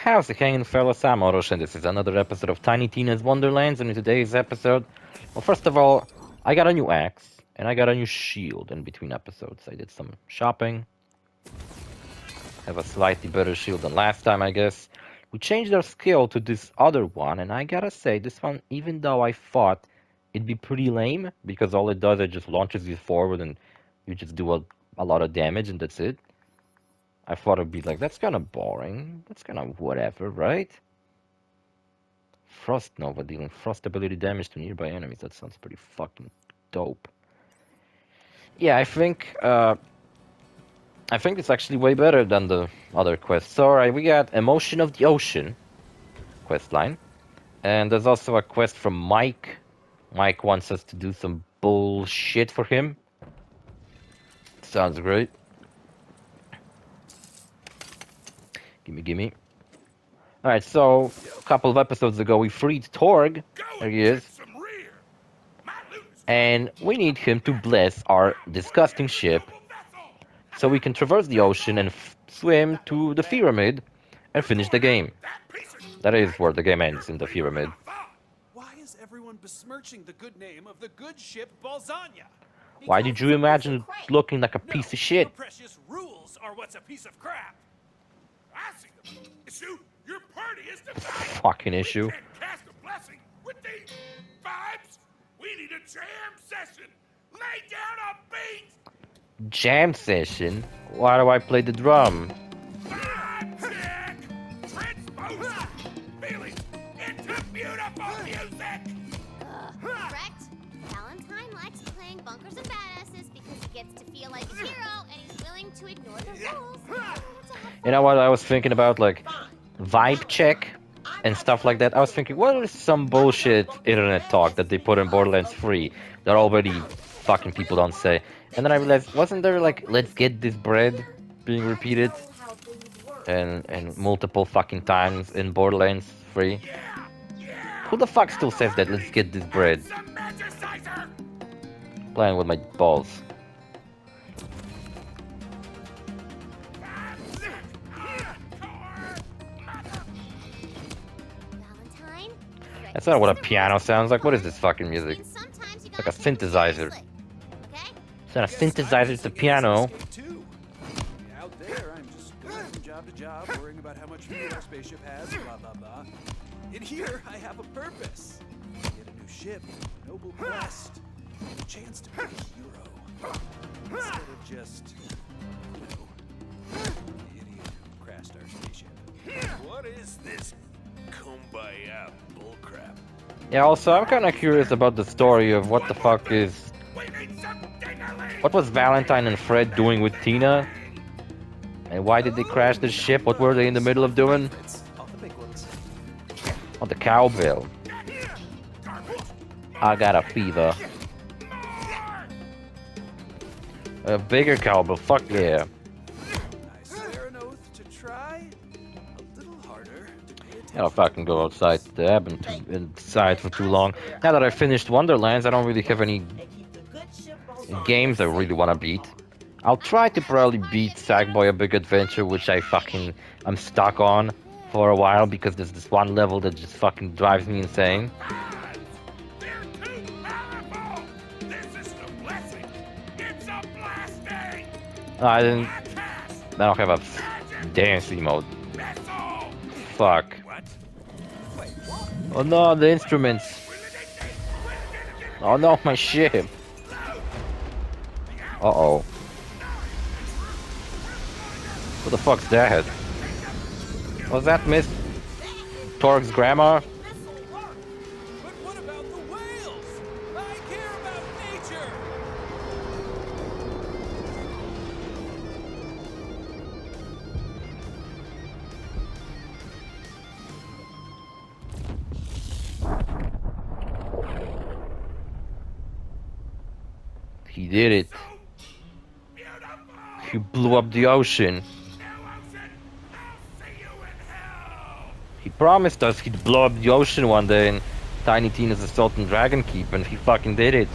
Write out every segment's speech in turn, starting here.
How's it hanging, fellas? I'm OrosZ, and this is another episode of Tiny Tina's Wonderlands. And in today's episode, well, first of all, I got a new axe, and I got a new shield in between episodes. I did some shopping. Have a slightly better shield than last time, I guess. We changed our skill to this other one, and I gotta say, this one, even though I thought it'd be pretty lame, because all it does, it just launches you forward, and you just do a lot of damage, and that's it. I thought it'd be like, that's kind of boring. That's kind of whatever, right? Frost Nova dealing frost ability damage to nearby enemies. That sounds pretty fucking dope. Yeah, I think it's actually way better than the other quests. So, alright, we got Emotion of the Ocean quest line. And there's also a quest from Mike. Mike wants us to do some bullshit for him. Sounds great. Gimme. Alright, so a couple of episodes ago we freed Torg. There he is. And we need him to bless our disgusting ship so we can traverse the ocean and swim to the pyramid and finish the game. That is where the game ends, in the pyramid. Why is everyone besmirching the good name of the good ship Balzania? Why did you imagine it looking like a piece of shit? Your precious rules are what's a piece of crap. I see them. Issue, your party is divided. Fucking issue. We can't cast a blessing with these vibes. We need a jam session. Lay down a beat. Jam session? Why do I play the drum? Check. Transpose feelings into beautiful music. Correct. Valentine likes playing bunkers and badasses because he gets to feel like a hero and he's willing to ignore the rules. You know what I was thinking about, like vibe check and stuff like that. I was thinking, what is some bullshit internet talk that they put in Borderlands 3 that already fucking people don't say? And then I realized, wasn't there like, let's get this bread being repeated and multiple fucking times in Borderlands 3? Who the fuck still says that, let's get this bread? Playing with my balls. That's not what a piano sounds like. What is this fucking music? It's like a synthesizer. It's not a synthesizer, it's a piano. Out there, I'm just going from job to job, worrying about how much fuel our spaceship has, blah blah blah. In here, I have a purpose. Get a new ship, noble quest, and a chance to be a hero. Instead of just, you know, the idiot who crashed our spaceship. What is this kumbaya bullcrap? Yeah, also, I'm kind of curious about the story of what the fuck is... What was Valentine and Fred doing with Tina? And why did they crash the ship? What were they in the middle of doing? Oh, the cowbell. I got a fever. A bigger cowbell, fuck yeah. I don't fucking go outside. I haven't been inside for too long. Now that I finished Wonderlands, I don't really have any games I really want to beat. I'll try to probably beat Sackboy: A Big Adventure, which I'm stuck on for a while because there's this one level that just fucking drives me insane. I don't have a dance mode. Fuck. Oh no, the instruments. Oh no, my ship. Uh-oh. What the fuck's that? Was that Miss Torg's grandma? But what about the whales? I care about nature. He did it. He blew up the ocean. He promised us he'd blow up the ocean one day in Tiny Tina's Assault and Dragon Keep, and he fucking did it.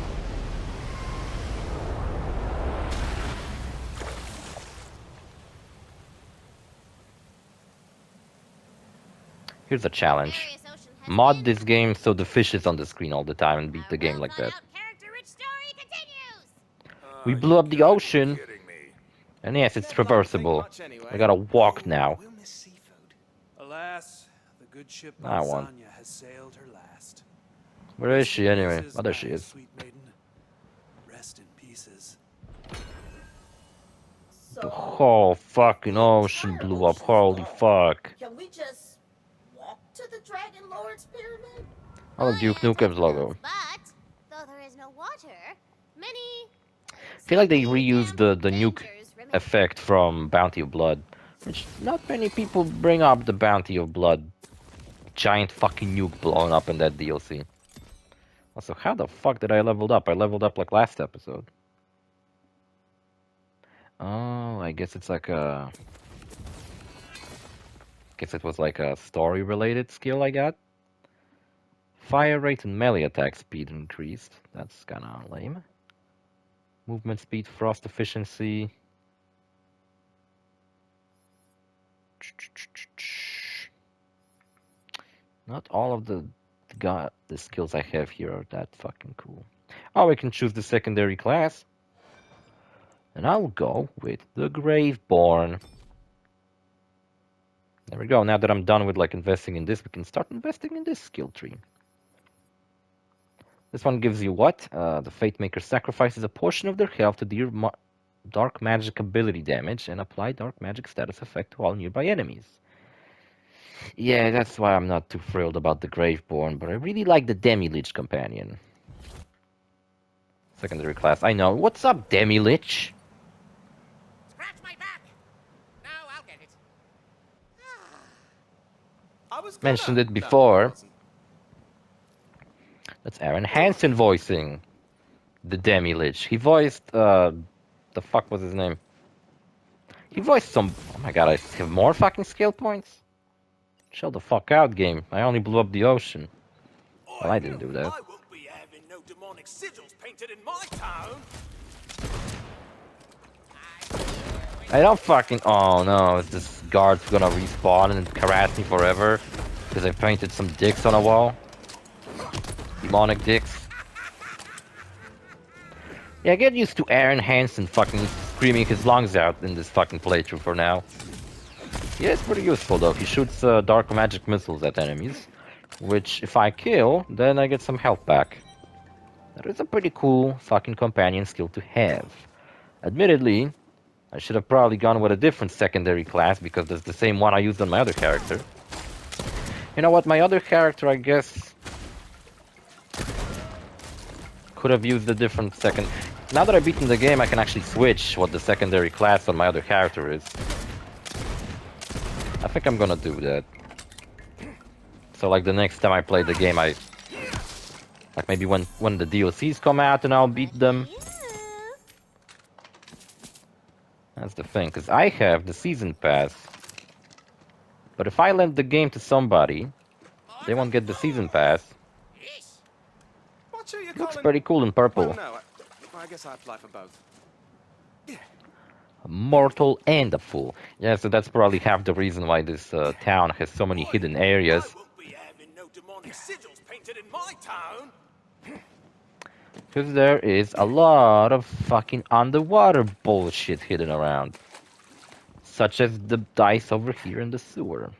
Here's a challenge. Various Ocean has Mod been- this game so the fish is on the screen all the time and beat the game like that. well-thought-out character-rich story continues. We blew up the ocean. And yes, it's traversable. I gotta walk now. We'll miss seafood. Alas, the good ship I won. Lasagna has sailed her last. Where is she anyway? Pieces, Oh, there she my is. Sweet maiden. Rest in pieces. So, The whole fucking ocean blew up. Holy fuck. can we just walk to the Dragon Lord's pyramid? Oh, Duke Nukem's logo. But though there is no water, many I feel like they reused the nuke dangers remain. effect from Bounty of Blood. Which not many people bring up the Bounty of Blood. Giant fucking nuke blowing up in that DLC. Also, how the fuck did I leveled up? I leveled up like last episode. Oh, I guess it's like a... Guess it was like a story-related skill I got. Fire rate and melee attack speed increased. That's kinda lame. Movement speed, frost efficiency. Not all of the skills I have here are that fucking cool. Oh, I can choose the secondary class. And I'll go with the Graveborn. There we go. Now that I'm done with like investing in this, we can start investing in this skill tree. This one gives you what? The Fate Maker sacrifices a portion of their health to deal dark magic ability damage and apply dark magic status effect to all nearby enemies. Yeah, that's why I'm not too thrilled about the Graveborn, but I really like the Demi-Lich companion. Secondary class, I know. What's up, Demi-Lich? Scratch my back! No, I'll get it. I was Mentioned gonna- it before. No, it wasn't. That's Aaron Hansen voicing the Demi-Lich. He voiced, the fuck was his name? He voiced some... Oh my god, I have more fucking skill points? Chill the fuck out, game. I only blew up the ocean. Well, I didn't do that. I won't be having no demonic sigils painted in my town. I don't fucking... Oh no, is this guard gonna respawn and harass me forever? Because I painted some dicks on a wall? Demonic dicks. Yeah, get used to Aaron Hansen fucking screaming his lungs out in this fucking playthrough for now. Yeah, it's pretty useful though. He shoots dark magic missiles at enemies, which if I kill, then I get some health back. That is a pretty cool fucking companion skill to have. Admittedly, I should have probably gone with a different secondary class because there's the same one I used on my other character. You know what, my other character, I guess, could have used a different second... Now that I've beaten the game, I can actually switch what the secondary class on my other character is. I think I'm gonna do that. So like the next time I play the game, like maybe when the DLCs come out and I'll beat them. Yeah. That's the thing, because I have the season pass. But if I lend the game to somebody, they won't get the season pass. Yes. What are you Looks calling? pretty cool in purple. Well, no, I guess I apply for both. A mortal and a fool. Yeah, so that's probably half the reason why this town has so many hidden areas. I won't be having no demonic sigils painted in my town. Because there is a lot of fucking underwater bullshit hidden around. Such as the dice over here in the sewer.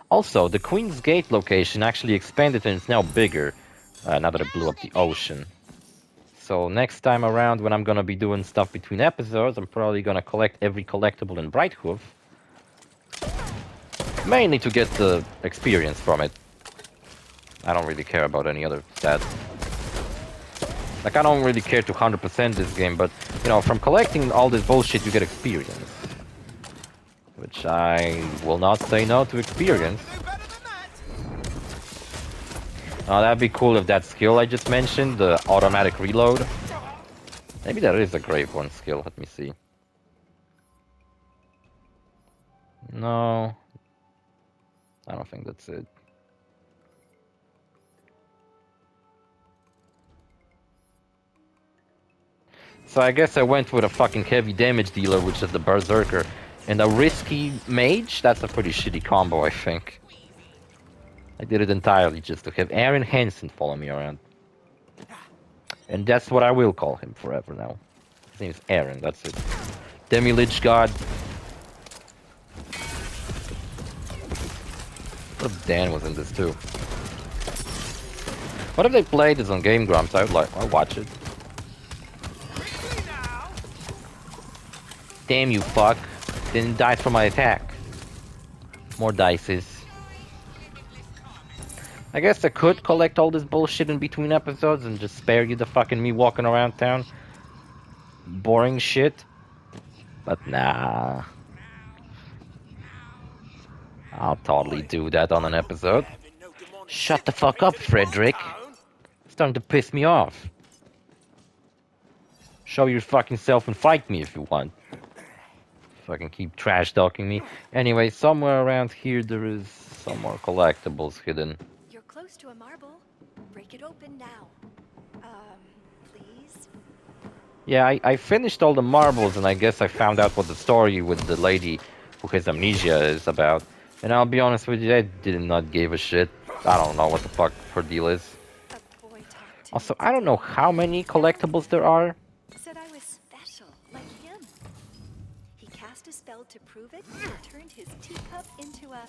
Also, the Queen's Gate location actually expanded and it's now bigger. Now that I blew up the ocean. So next time around when I'm gonna be doing stuff between episodes, I'm probably gonna collect every collectible in Brighthoof. Mainly to get the experience from it. I don't really care about any other stats. Like, I don't really care to 100% this game, but, you know, from collecting all this bullshit you get experience. Which I will not say no to experience. Do better than that. Oh, that'd be cool if that skill I just mentioned, the automatic reload. Maybe that is a Graveborn skill, let me see. No. I don't think that's it. So I guess I went with a fucking heavy damage dealer, which is the Berserker, and a risky mage? That's a pretty shitty combo, I think. I did it entirely just to have Aaron Hansen follow me around. And that's what I will call him forever now. His name is Aaron, that's it. Demi-Lich God. What if Dan was in this too? What if they played this on Game Grumps? I'll watch it. Damn you fuck. Didn't die from my attack. More dices. I guess I could collect all this bullshit in between episodes and just spare you the fucking me walking around town. Boring shit. But nah. I'll totally do that on an episode. Shut the fuck up, Frederick. It's starting to piss me off. Show your fucking self and fight me if you want. Fucking keep trash talking me. Anyway, somewhere around here there is some more collectibles hidden. You're close to a marble. Break it open now. Please? Yeah, I finished all the marbles and I guess I found out what the story with the lady who has amnesia is about. And I'll be honest with you, I did not give a shit. I don't know what the fuck her deal is. A boy talked to Also, me I don't know how many collectibles there are. Said I was special, like him. He cast a spell to prove it and turned his teacup into a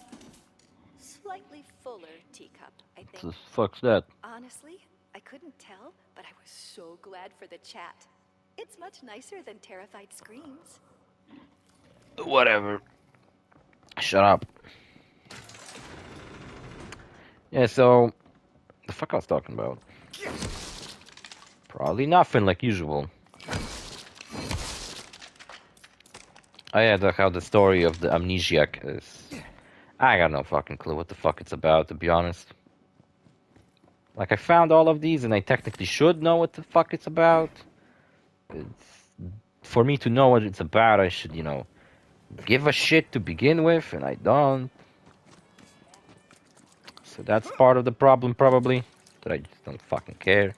slightly fuller teacup, I What the think. fuck's that? Honestly, I couldn't tell, but I was so glad for the chat. It's much nicer than terrified screams. Whatever. Shut up. Yeah, so... The fuck I was talking about? Probably nothing, like usual. Oh yeah, how the story of the amnesiac is... I got no fucking clue what the fuck it's about, to be honest. Like, I found all of these, and I technically should know what the fuck it's about. For me to know what it's about, I should, you know, give a shit to begin with, and I don't. So that's part of the problem, probably. That I just don't fucking care.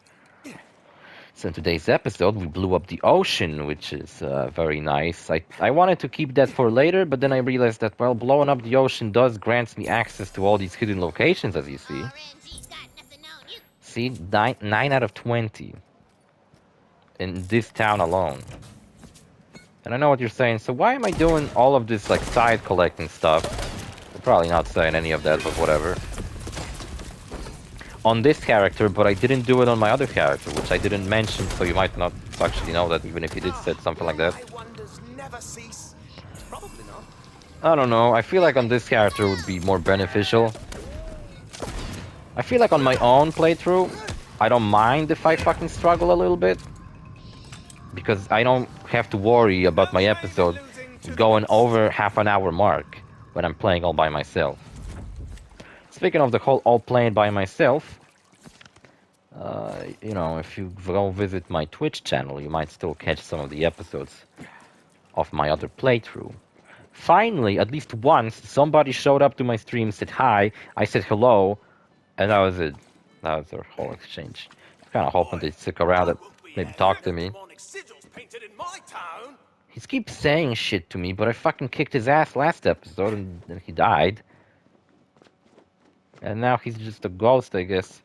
So in today's episode, we blew up the ocean, which is very nice. I wanted to keep that for later, but then I realized that, well, blowing up the ocean does grant me access to all these hidden locations, as you see. RNG's got nothing on you. See, 9 out of 20. In this town alone. And I know what you're saying, so why am I doing all of this, like, side collecting stuff? I'm probably not saying any of that, but whatever. On this character, but I didn't do it on my other character, which I didn't mention, so you might not actually know that, even if you did said something like that. I don't know, I feel like on this character it would be more beneficial. I feel like on my own playthrough, I don't mind if I fucking struggle a little bit. Because I don't have to worry about my episode going over half an hour mark when I'm playing all by myself. Speaking of the whole all playing by myself, you know, if you go visit my Twitch channel, you might still catch some of the episodes of my other playthrough. Finally, at least once, somebody showed up to my stream, said hi, I said hello, and that was it. That was our whole exchange. Kind of hoping they'd stick around and maybe talk to me. He keeps saying shit to me, but I fucking kicked his ass last episode and then he died. And now he's just a ghost, I guess.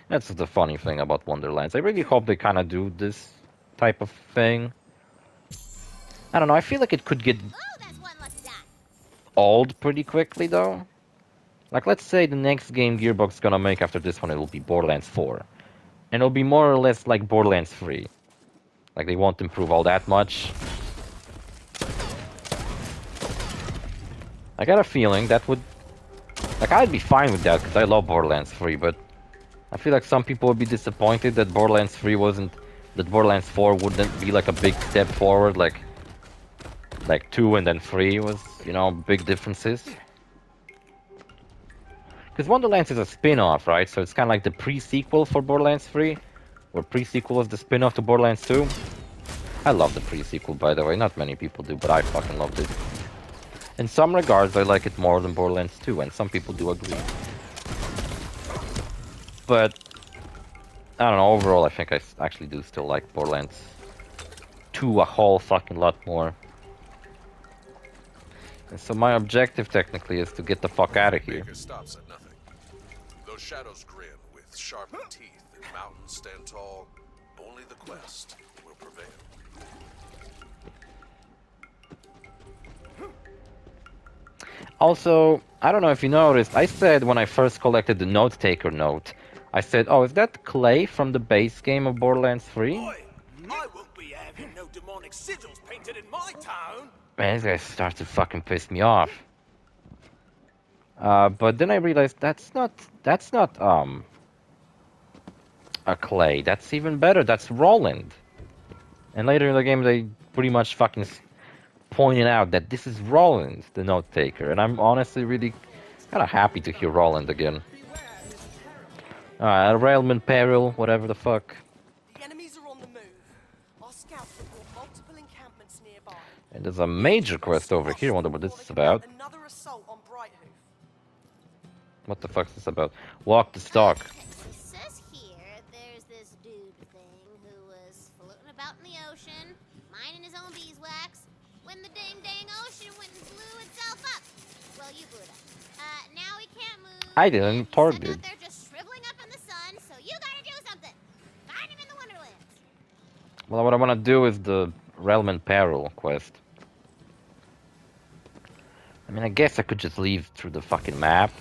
That's the funny thing about Wonderlands. I really hope they kind of do this type of thing. I don't know, I feel like it could get Oh, that's one lucky dot. old pretty quickly, though. Like, let's say the next game Gearbox is gonna make after this one, it'll be Borderlands 4. And it'll be more or less like Borderlands 3. Like, they won't improve all that much. I got a feeling that would... Like, I'd be fine with that, because I love Borderlands 3, but... I feel like some people would be disappointed that Borderlands 3 wasn't... That Borderlands 4 wouldn't be like a big step forward, like 2 and then 3 was, you know, big differences. Because Wonderlands is a spin-off, right? So it's kind of like the pre-sequel for Borderlands 3. Or pre-sequel was the spin-off to Borderlands 2. I love the pre-sequel, by the way. Not many people do, but I fucking loved it. In some regards, I like it more than Borderlands 2, and some people do agree. But, I don't know, overall I think I actually do still like Borderlands 2 a whole fucking lot more. So my objective technically is to get the fuck out of here. Baker stops at nothing. Those shadows grin with sharpened teeth and mountains stand tall. Only the quest will prevail. Also, I don't know if you noticed, I said when I first collected the note taker note, I said, oh, is that Clay from the base game of Borderlands 3? Oi, I won't be having no demonic sigils painted in my town. Man, this guy starts to fucking piss me off. But then I realized that's not a Clay. That's even better. That's Roland. And later in the game, they pretty much fucking pointed out that this is Roland, the note taker. And I'm honestly really kind of happy to hear Roland again. Railman Peril, whatever the fuck. The enemies are on the move. Our scouts report multiple encampments nearby. And there's a major quest over here. I wonder what this is about. Another assault on Brighthoof. What the fuck is this about? Walk the stalk. It says here there's this dude thing who was floating about in the ocean, mining his own beeswax, when the dang ocean went and blew itself up. Well, you blew it up. Now he can't move. I didn't. and Torg he's did. out there just shriveling up in the sun, so you gotta do something. Find him in the Wonderlands. Well, what I want to do is the Railman Peril quest. I mean, I guess I could just leave through the fucking map.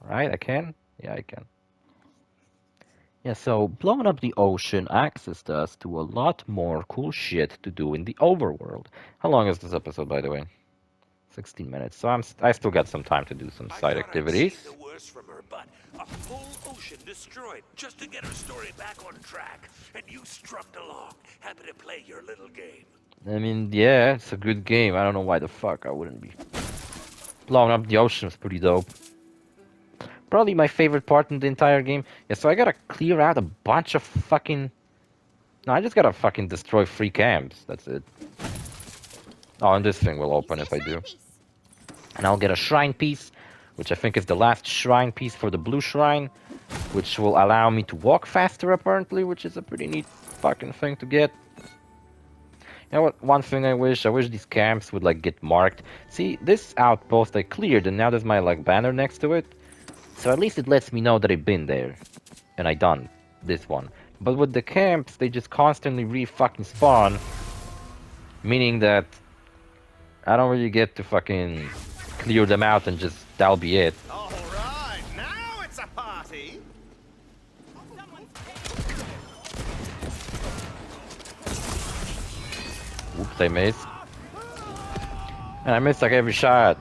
Right, I can? Yeah, I can. Yeah, so blowing up the ocean accessed us to a lot more cool shit to do in the overworld. How long is this episode, by the way? 16 minutes. So I still got some time to do some side activities. I'd seen the worst from her, but a full ocean destroyed just to get her story back on track. And you strummed along, happy to play your little game. I mean, yeah, it's a good game. I don't know why the fuck I wouldn't be. Blowing up the ocean is pretty dope. Probably my favorite part in the entire game. Yeah, so I gotta clear out a bunch of fucking... No, I just gotta fucking destroy 3 camps. That's it. Oh, and this thing will open if I do. And I'll get a shrine piece, which I think is the last shrine piece for the blue shrine, which will allow me to walk faster apparently, which is a pretty neat fucking thing to get. You know what, one thing I wish these camps would like get marked. See, this outpost I cleared and now there's my like banner next to it. So at least it lets me know that I've been there. And I done this one. But with the camps, they just constantly re-fucking spawn. Meaning that I don't really get to fucking clear them out and just that'll be it. Alright, now it's a party. Oops, I missed. And I missed like every shot.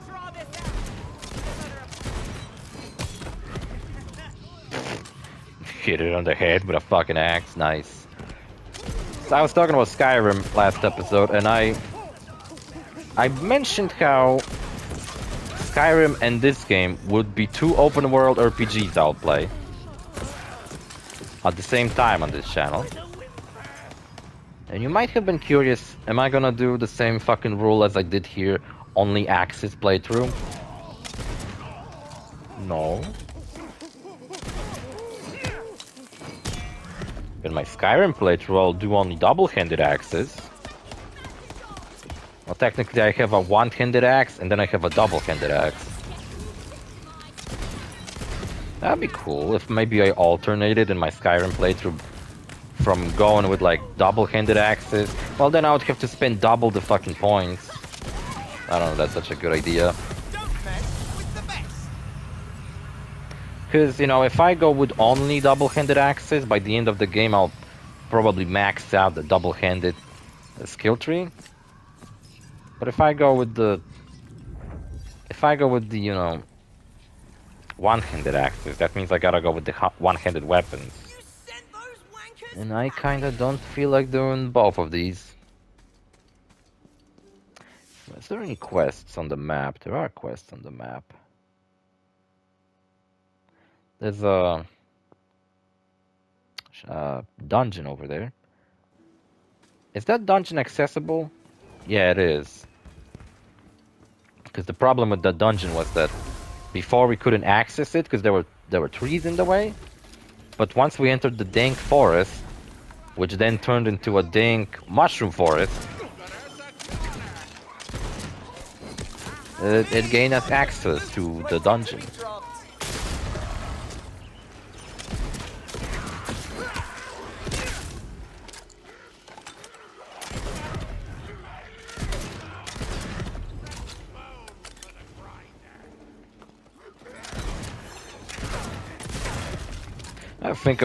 Hit it on the head with a fucking axe, nice. So I was talking about Skyrim last episode, and I mentioned how Skyrim and this game would be 2 open world RPGs I'll play at the same time on this channel. And you might have been curious, am I gonna do the same fucking rule as I did here, only Axis playthrough? No. In my Skyrim playthrough, I'll do only double-handed axes. Well, technically I have a one-handed axe, and then I have a double-handed axe. That'd be cool if maybe I alternated in my Skyrim playthrough from going with like double-handed axes. Well, then I would have to spend double the fucking points. I don't know, that's such a good idea. Because, you know, if I go with only double-handed axes, by the end of the game I'll probably max out the double-handed skill tree. But if I go with the... you know, one-handed axes, that means I gotta go with the one-handed weapons. And I kinda don't feel like doing both of these. Is there any quests on the map? There are quests on the map. There's a dungeon over there. Is that dungeon accessible? Yeah, it is. Because the problem with that dungeon was that before we couldn't access it because there were trees in the way. But once we entered the dank forest, which then turned into a dank mushroom forest, it gained us access to the dungeon.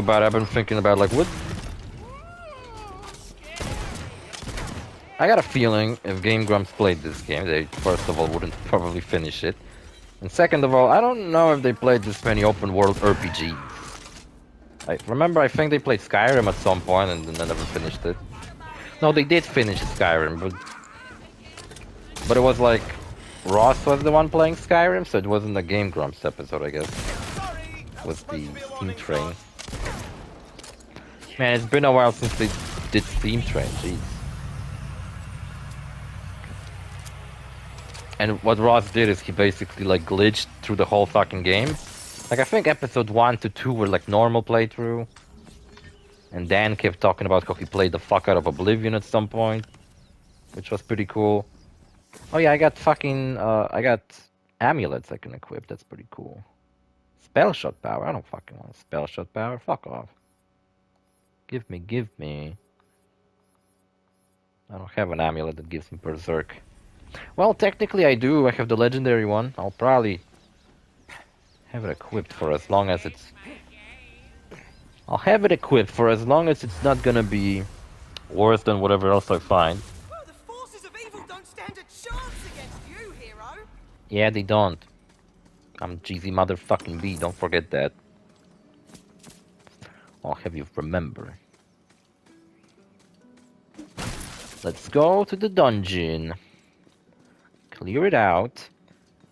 I've been thinking about like what. I got a feeling if Game Grumps played this game, they first of all wouldn't probably finish it. And second of all, I don't know if they played this many open world RPGs. I think they played Skyrim at some point and then never finished it. No, they did finish Skyrim, but it was like Ross was the one playing Skyrim, so it wasn't a Game Grumps episode, I guess. It was the Steam Train. Man, it's been a while since they did Steam Train, jeez. And what Ross did is he basically like glitched through the whole fucking game. Like I think episode 1 to 2 were like normal playthrough. And Dan kept talking about how he played the fuck out of Oblivion at some point, which was pretty cool. Oh yeah, I got fucking I got amulets I can equip. That's pretty cool. Spell shot power. I don't fucking want spell shot power. Fuck off. Give me. I don't have an amulet that gives me berserk. Well, technically I do. I have the legendary one. I'll probably have it equipped for as long as it's... I'll have it equipped for as long as it's not gonna be worse than whatever else I find. Well, the forces of evil don't stand a chance against you, hero. Yeah, they don't. I'm GZ motherfucking B, don't forget that. I'll have you remember. Let's go to the dungeon. Clear it out.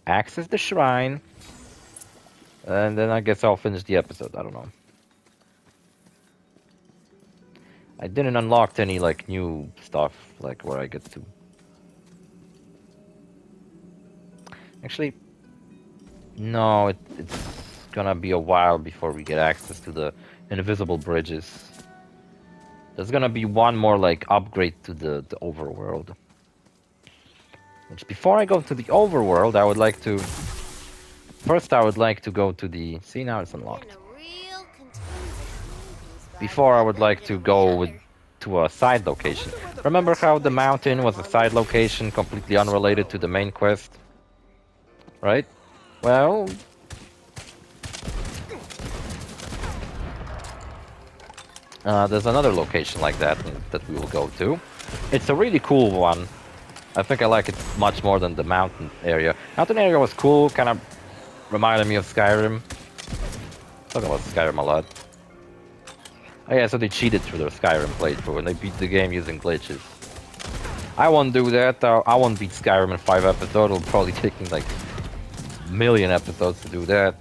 Access the shrine. And then I guess I'll finish the episode. I don't know. I didn't unlock any like new stuff, like where I get to. Actually, no, it's gonna be a while before we get access to the invisible bridges. There's gonna be one more like upgrade to the overworld. Which before I go to the overworld, I would like to... First I would like to go to the... See, now it's unlocked. Before I would like to go to a side location. Remember how the mountain was a side location completely unrelated to the main quest? Right? Well... there's another location like that that we will go to. It's a really cool one. I think I like it much more than the mountain area. Mountain area was cool, kind of reminded me of Skyrim. Talk about Skyrim a lot. Oh yeah, so they cheated through their Skyrim playthrough and they beat the game using glitches. I won't do that. I won't beat Skyrim in 5 episodes. It'll probably take me like a million episodes to do that.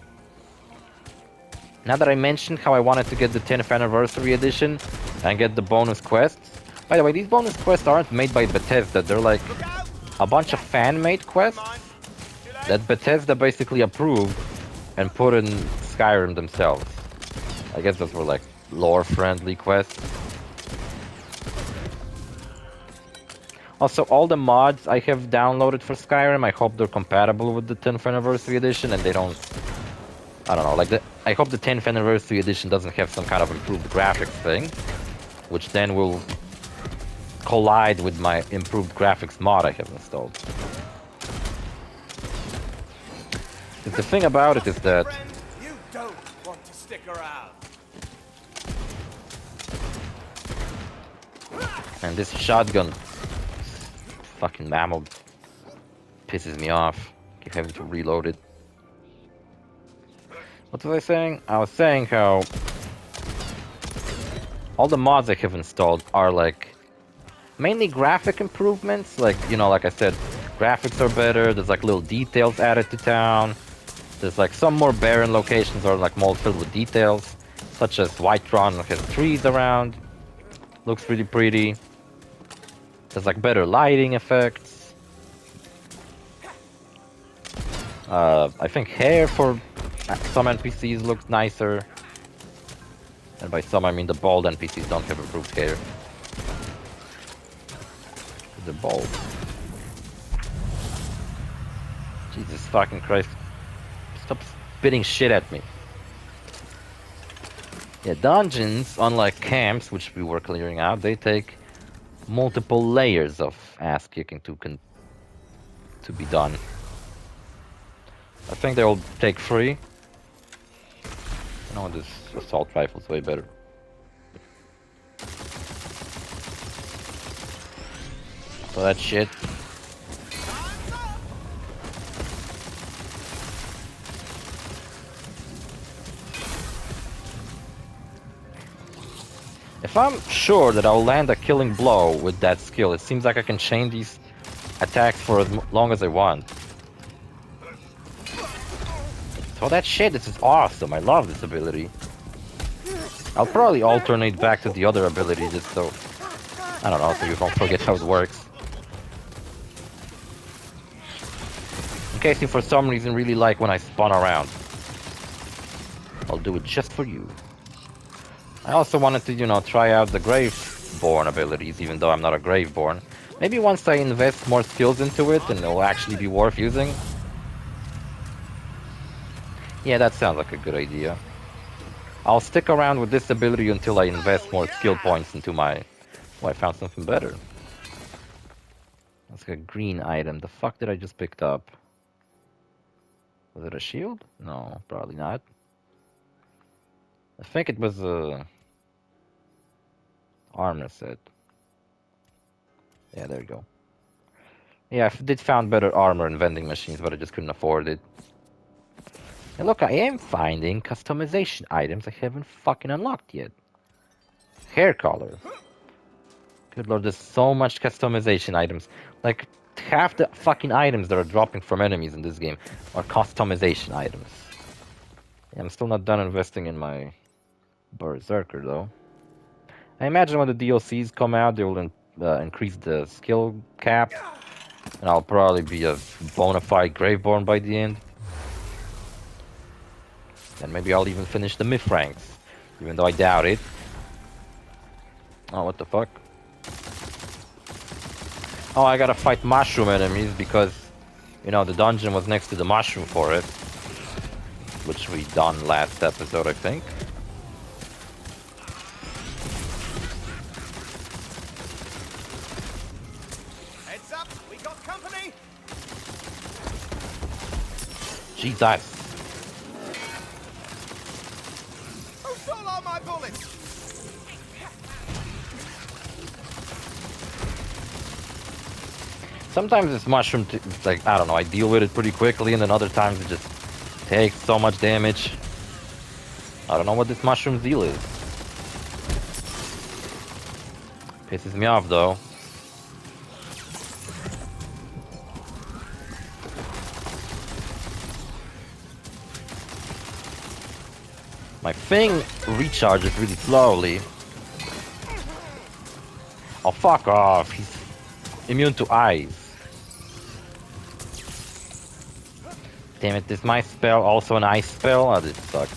Now that I mentioned how I wanted to get the 10th anniversary edition and get the bonus quests. By the way, these bonus quests aren't made by Bethesda. They're like a bunch of fan-made quests that Bethesda basically approved and put in Skyrim themselves. I guess those were like lore-friendly quests. Also, all the mods I have downloaded for Skyrim, I hope they're compatible with the 10th anniversary edition and they don't... I don't know, like I hope the 10th anniversary edition doesn't have some kind of improved graphics thing, which then will collide with my improved graphics mod I have installed. The thing about it is that You don't want to stick around. and this shotgun fucking ammo pisses me off. Keep having to reload it. What was I saying? I was saying how all the mods I have installed are like mainly graphic improvements, like, you know, like I said, graphics are better, there's like little details added to town, there's like some more barren locations are like more filled with details, such as Whiterun has trees around, looks really pretty, there's like better lighting effects, I think hair for some NPCs looks nicer, and by some I mean the bald NPCs don't have improved hair. The bald. Jesus fucking Christ. Stop spitting shit at me. Yeah, dungeons, unlike camps, which we were clearing out, they take multiple layers of ass kicking to be done. I think they'll take 3. No, this assault rifle's way better. So that shit. If I'm sure that I'll land a killing blow with that skill, it seems like I can chain these attacks for as long as I want. So that shit, this is awesome. I love this ability. I'll probably alternate back to the other ability just so, I don't know, so you don't forget how it works. In case you for some reason really like when I spun around, I'll do it just for you. I also wanted to, you know, try out the Graveborn abilities, even though I'm not a Graveborn. Maybe once I invest more skills into it, and it'll actually be worth using. Yeah, that sounds like a good idea. I'll stick around with this ability until I invest more skill points into my... Oh, I found something better. That's like a green item. The fuck did I just picked up? Was it a shield? No, probably not. I think it was a... armor set. Yeah, there you go. Yeah, I did found better armor in vending machines, but I just couldn't afford it. And look, I am finding customization items I haven't fucking unlocked yet. Hair color. Good lord, there's so much customization items. Like, half the fucking items that are dropping from enemies in this game are customization items. Yeah, I'm still not done investing in my Berserker, though. I imagine when the DLCs come out, they will increase the skill cap. And I'll probably be a bona fide Graveborn by the end. And maybe I'll even finish the myth ranks, even though I doubt it. Oh, what the fuck? Oh, I gotta fight mushroom enemies because, you know, the dungeon was next to the mushroom forest, which we done last episode, I think. Heads up, we got company. Jesus. Who stole all my bullets? Sometimes this mushroom, it's like, I don't know, I deal with it pretty quickly, and then other times it just takes so much damage. I don't know what this mushroom's deal is. Pisses me off, though. My thing recharges really slowly. Oh, fuck off. He's immune to ice. Damn it, is my spell also an ice spell? Oh, this sucks.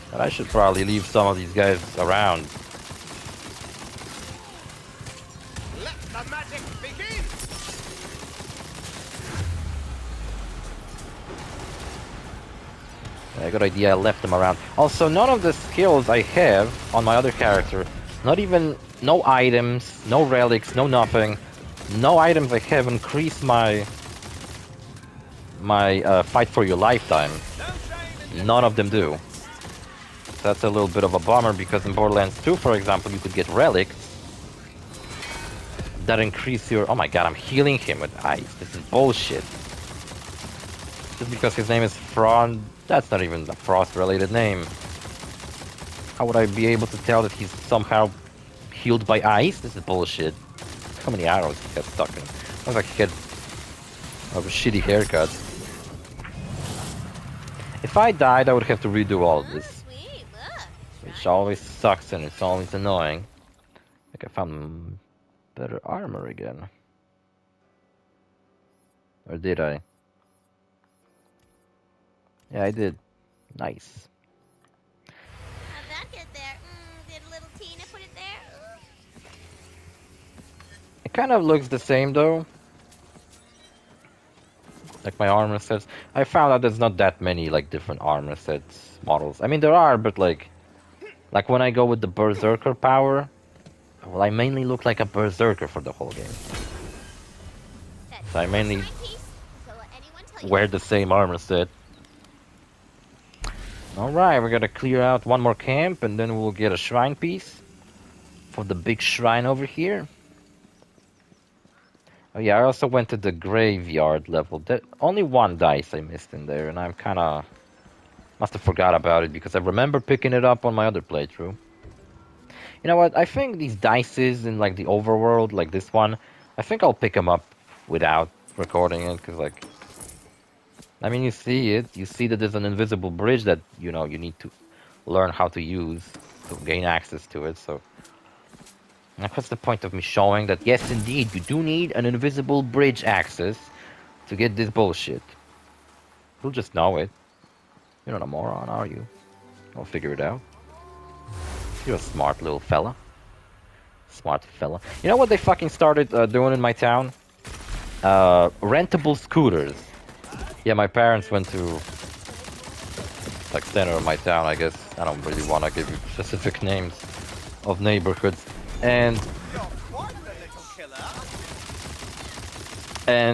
But I should probably leave some of these guys around. Let the magic begin. Yeah, good idea, I left them around. Also, none of the skills I have on my other character, not even, no items, no relics, no nothing, no items I have increase my fight for your lifetime. None of them do. That's a little bit of a bummer because in Borderlands 2, for example, you could get relics that increase your... Oh my god, I'm healing him with ice. This is bullshit. Just because his name is Frond, that's not even a frost-related name. How would I be able to tell that he's somehow healed by ice? This is bullshit. How many arrows he got stuck in? Looks like he had a shitty haircut. If I died, I would have to redo all of this. Sweet, look. Which always sucks and it's always annoying. Like I found better armor again. Or did I? Yeah, I did. Nice. How'd that get there? Did little Tina put it there? It kind of looks the same though. Like my armor sets. I found out there's not that many like different armor sets models. I mean there are, but like when I go with the Berserker power, well I mainly look like a Berserker for the whole game. So I mainly wear the same armor set. Alright, we're gonna clear out one more camp and then we'll get a shrine piece for the big shrine over here. Oh yeah, I also went to the graveyard level. Only one dice I missed in there, and I'm kinda... must have forgot about it, because I remember picking it up on my other playthrough. You know what, I think these dices in like the overworld, like this one, I think I'll pick them up without recording it, because like... I mean, you see it, you see that there's an invisible bridge that, you know, you need to learn how to use to gain access to it, so... Like, what's the point of me showing that, yes, indeed, you do need an invisible bridge access to get this bullshit? You'll just know it. You're not a moron, are you? I'll figure it out. You're a smart little fella. Smart fella. You know what they fucking started doing in my town? Rentable scooters. Yeah, my parents went to... like, center of my town, I guess. I don't really want to give you specific names of neighborhoods. And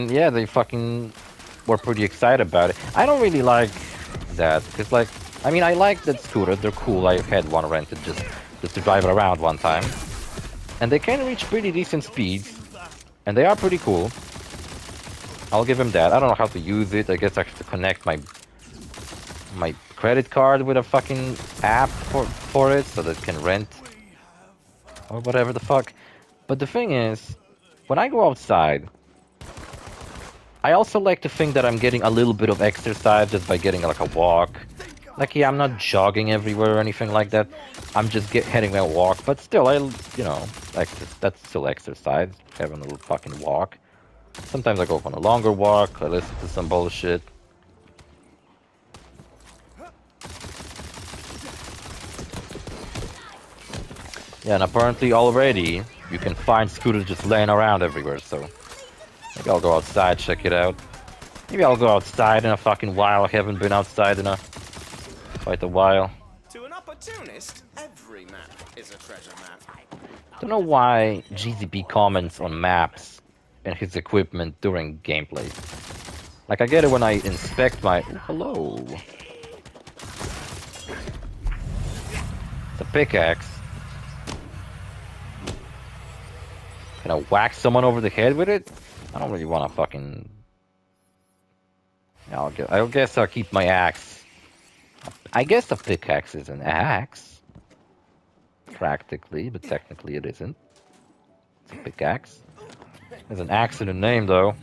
yeah, they fucking were pretty excited about it. I don't really like that, because like, I mean, I like that scooter, they're cool. I had one rented just to drive around one time. And they can reach pretty decent speeds, and they are pretty cool. I'll give them that. I don't know how to use it. I guess I have to connect my credit card with a fucking app for it, so that it can rent or whatever the fuck. But the thing is, when I go outside, I also like to think that I'm getting a little bit of exercise just by getting like a walk. Like, yeah, I'm not jogging everywhere or anything like that. I'm just heading a walk, but still, you know, that's still exercise, having a little fucking walk. Sometimes I go on a longer walk, I listen to some bullshit. Yeah, and apparently already you can find scooters just laying around everywhere, so maybe I'll go outside, check it out. Maybe I'll go outside in a fucking while. I haven't been outside in quite a while. To an opportunist, every map is a treasure map. Don't know why GZB comments on maps and his equipment during gameplay. Like, I get it when I inspect my... Ooh, hello. It's a pickaxe. Can I whack someone over the head with it? I don't really want to fucking... Yeah, I guess I'll keep my axe. I guess a pickaxe is an axe. Practically, but technically it isn't. It's a pickaxe. There's an axe in the name, though.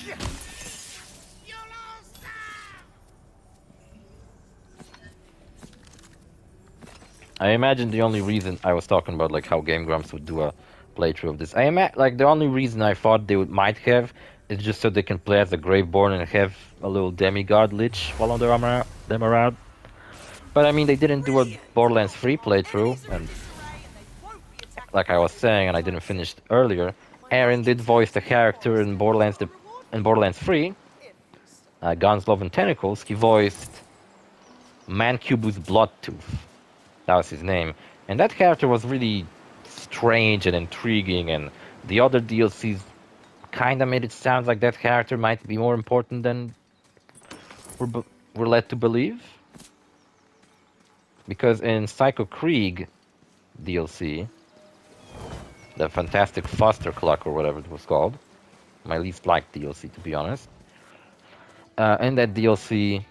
I imagine the only reason I was talking about, like, how Game Grumps would do a playthrough of this. Like, the only reason I thought they might have is just so they can play as a Graveborn and have a little demigod lich follow them around. But I mean, they didn't do a Borderlands 3 playthrough, and like I was saying, and I didn't finish earlier, Aaron did voice the character in Borderlands 3. Guns, Love, and Tentacles. He voiced Mancubus Bloodtooth. That was his name, and that character was really strange and intriguing, and the other DLCs kinda made it sound like that character might be more important than we're led to believe. Because in Psycho Krieg DLC, the Fantastic Foster Clock or whatever it was called, my least liked DLC to be honest. In that DLC,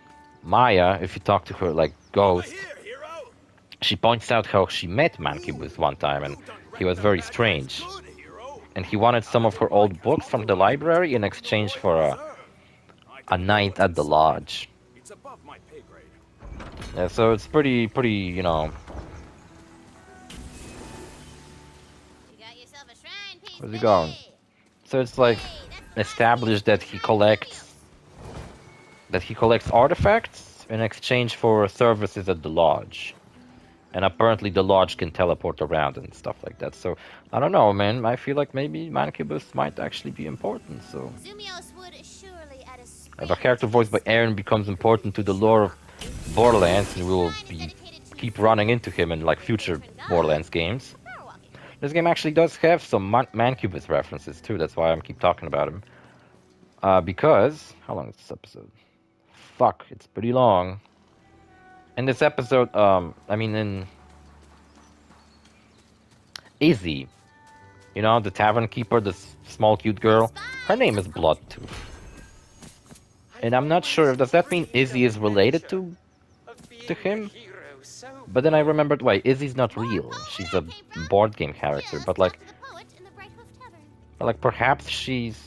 Maya, if you talk to her like Ghost, she points out how she met Mancubus one time and he was very strange. And he wanted some of her old books from the library in exchange for a night at the lodge. Yeah, so it's pretty, you know... Where's he going? So it's like established that he collects artifacts in exchange for services at the lodge. And apparently the lodge can teleport around and stuff like that. So, I don't know, man. I feel like maybe Mancubus might actually be important, so... Zumios would surely add a If a character voiced by Aaron becomes important to the lore of Borderlands, and we will keep running into him in, like, future Borderlands games. This game actually does have some Mancubus references, too. That's why I keep talking about him. Because... How long is this episode? Fuck, it's pretty long. In this episode, I mean in Izzy, you know, the tavern keeper, the small cute girl, her name is Bloodtooth. And I'm not sure, does that mean Izzy is related to him? But then I remembered, wait, Izzy's not real. She's a board game character, but like perhaps she's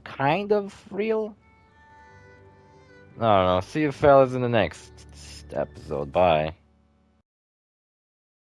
kind of real? I don't know. See you fellas in the next episode. Bye.